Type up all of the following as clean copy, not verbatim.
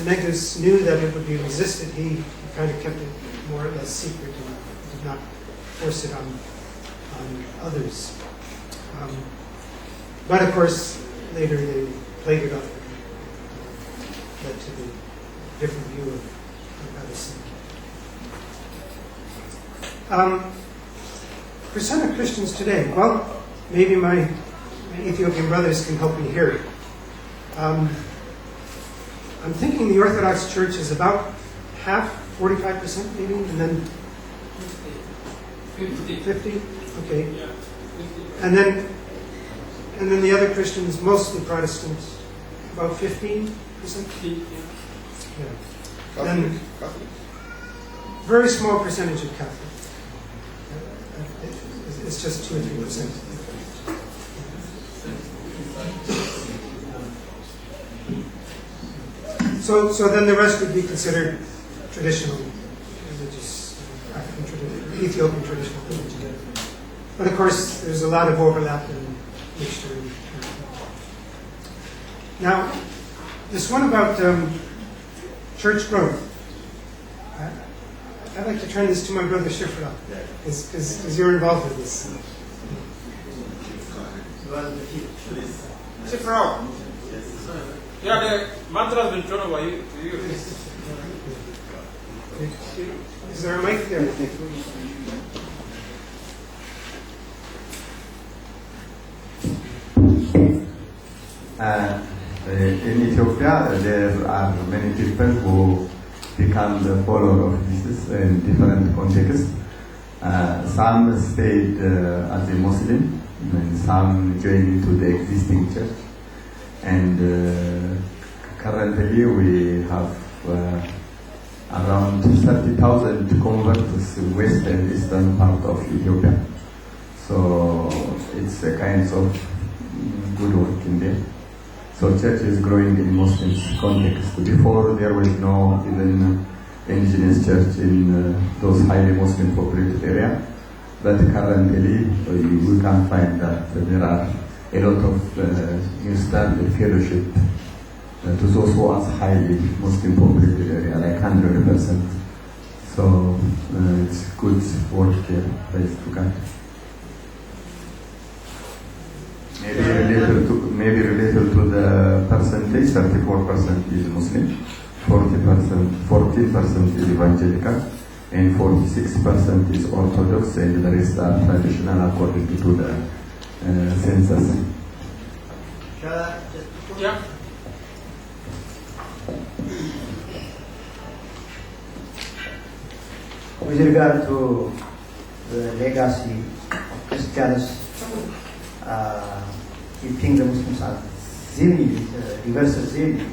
Negus knew that it would be resisted, he kind of kept it more or less secret and did not force it on others. But of course, later they played it up and led to the different view of Edison. Percent of Christians today. Well, maybe my Ethiopian brothers can help me here. I'm thinking the Orthodox Church is about half, 45% maybe, and then 50? Okay. And then the other Christians, mostly Protestants, about 15%? Yeah. And very small percentage of Catholics. It's just 2 or 3%. So then the rest would be considered traditional religious, African tradition, Ethiopian traditional religion. But of course, there's a lot of overlap and mixture. Now, this one about church growth. I'd like to turn this to my brother Shifra, because you're involved with this. Shifra. Yeah, the mantra has been thrown over you. Is there a mic there? In Ethiopia, there are many people who become the follower of Jesus in different contexts. Some stayed as a Muslim, and some joined into the existing church. And currently we have around 30,000 converts in west and eastern part of Ethiopia. So it's a kind of good work in there. So church is growing in Muslim context. Before there was no even indigenous church in those highly Muslim populated area, but currently we can find that there are a lot of new started fellowship to those who are highly Muslim populated area, like 100%. So it's good work here, praise to God. Maybe related to the percentage, 34% is Muslim, 14% is evangelical, and 46% is Orthodox, and the rest are traditional according to the census. Yeah. With regard to the legacy of Christians, you think the Muslims are diverse zilli.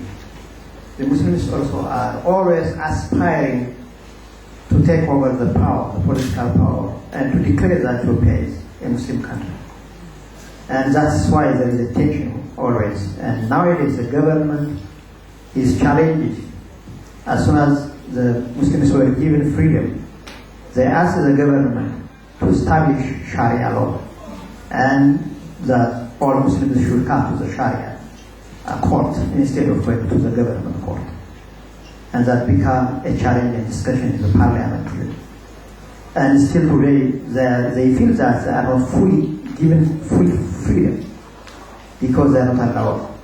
The Muslims also are always aspiring to take over the power, the political power, and to declare that Ethiopia is a Muslim country. And that's why there is a tension always. And nowadays the government is challenged. As soon as the Muslims were given freedom, they asked the government to establish Sharia law, and that all Muslims should come to the Sharia court instead of going to the government court. And that became a challenge and discussion in the parliament today. And still today, they feel that they are not fully given full freedom because they are not allowed.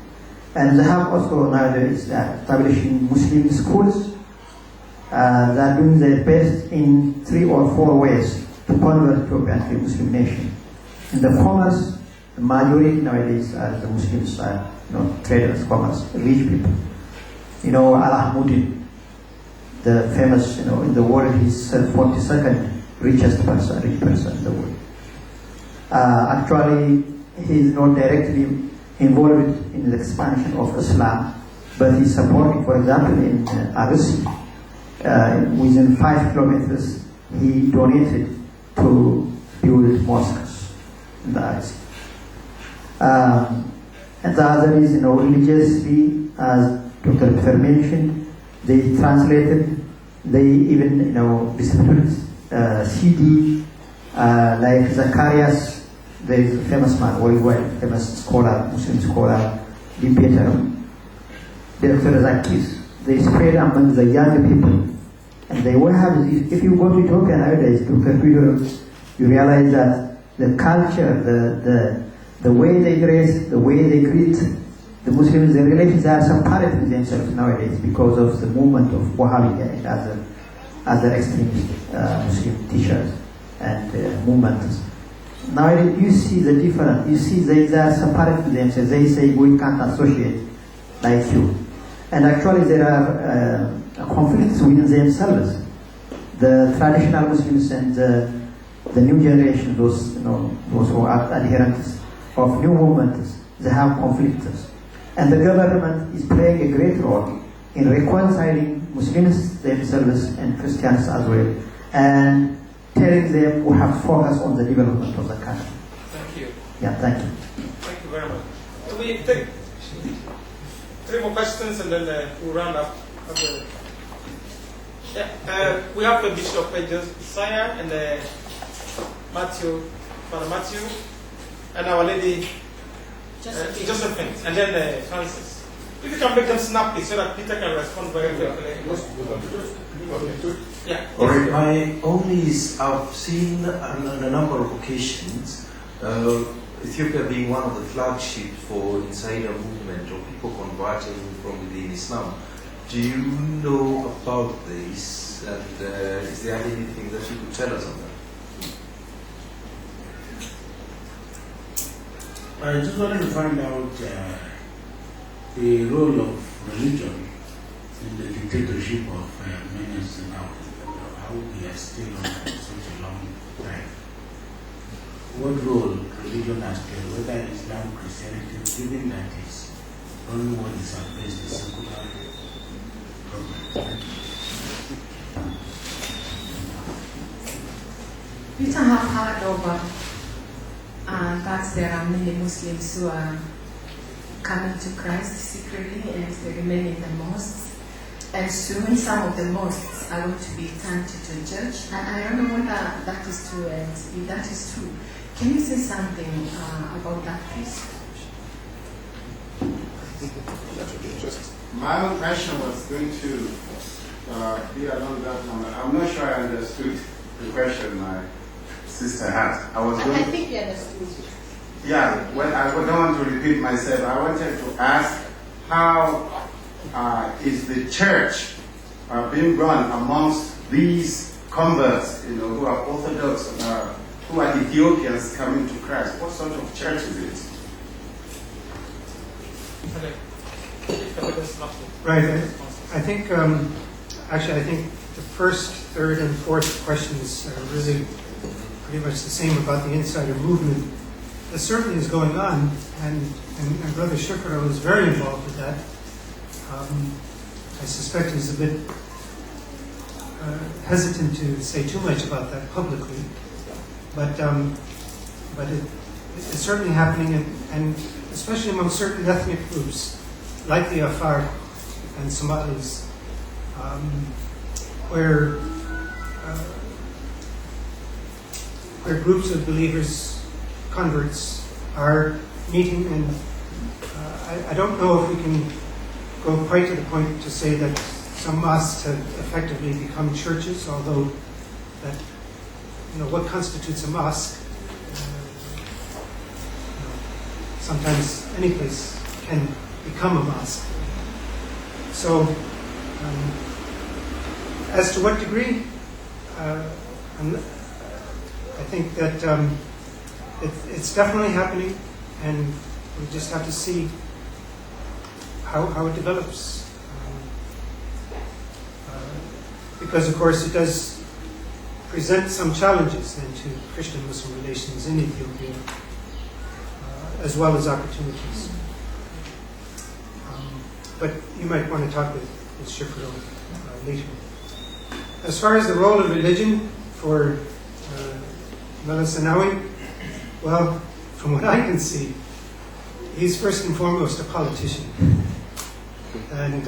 And they have also nowadays establishing Muslim schools. They are doing their best in 3 or 4 ways to convert Ethiopia to a Muslim nation. In the commerce, the majority nowadays are the Muslims are traders, commerce, rich people. Al-Ahmudi, the famous, in the world, he's 42nd richest person in the world. Actually, he is not directly involved in the expansion of Islam, but he's supporting, for example, in Arusi, within 5 kilometers, he donated to build mosques in the Arusi. And the other is, religiously, as Dr. Fer mentioned, they translated, they even, distributed CD, like Zacharias. There is a famous man, worldwide famous scholar, Muslim scholar, debater, Dr. Zakis. they spread among the young people. And they will have, if you go to Ethiopia nowadays, to Perpignan, you realize that the culture, the way they dress, the way they greet the Muslims, the relations are separating themselves nowadays because of the movement of Wahhabiyya and other extremist Muslim teachers and movements. Nowadays you see the difference. You see they are separating themselves. They say we can't associate like you. And actually there are conflicts within themselves. The traditional Muslims and the new generation, those who are adherents of new movements, they have conflicts. And the government is playing a great role in reconciling Muslims themselves and Christians as well, and telling them we have to focus on the development of the country. Thank you. Yeah, thank you. Thank you very much. Do we take 3 more questions and then we'll round up? Okay. Yeah, we have the Bishop Josiah and Matthew, Father Matthew, and Our Lady Josephine, and then Francis. If you can make them snappy so that Peter can respond very quickly. Yeah. All right, my only is I've seen on a number of occasions Ethiopia being one of the flagship for insider movement or people converting from within Islam. Do you know about this, and is there anything that you could tell us on that? I just wanted to find out the role of religion in the dictatorship of ministers now, how we are still on such a long time. What role religion has played, whether Islam, Christianity, given that is only what is at best the secular government. Peter have heard of that there are many Muslims who are coming to Christ secretly and they remain in the mosques. And soon some of the mosques are going to be turned to church. And I don't know whether that is true, and if that is true, can you say something about that, please? My own question was going to be along that line. I'm not sure I understood the question my sister had. I think you understood. Yeah, well, I don't want to repeat myself. I wanted to ask how is the church being run amongst these converts, who are Orthodox, who are Ethiopians coming to Christ? What sort of church is it? Right. I think, I think the first, third, and fourth questions are really pretty much the same about the insider movement. That certainly is going on, and Brother Shukra was very involved with that. I suspect he's a bit hesitant to say too much about that publicly, but it's certainly happening, and especially among certain ethnic groups, like the Afar and Somalis, where groups of believers, converts, are meeting, and I don't know if we can go quite to the point to say that some mosques have effectively become churches, although that, what constitutes a mosque? Sometimes any place can become a mosque. So, as to what degree, I think that it's definitely happening, and we just have to see how it develops. Because, of course, it does present some challenges then to Christian-Muslim relations in Ethiopia, as well as opportunities. But you might want to talk with Shifro later. As far as the role of religion for Mullah Sanawi, well, from what I can see, he's first and foremost a politician. And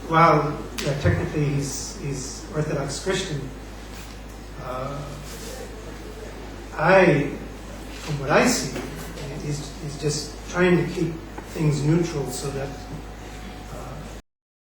while technically he's Orthodox Christian, from what I see, he's just trying to keep things neutral so that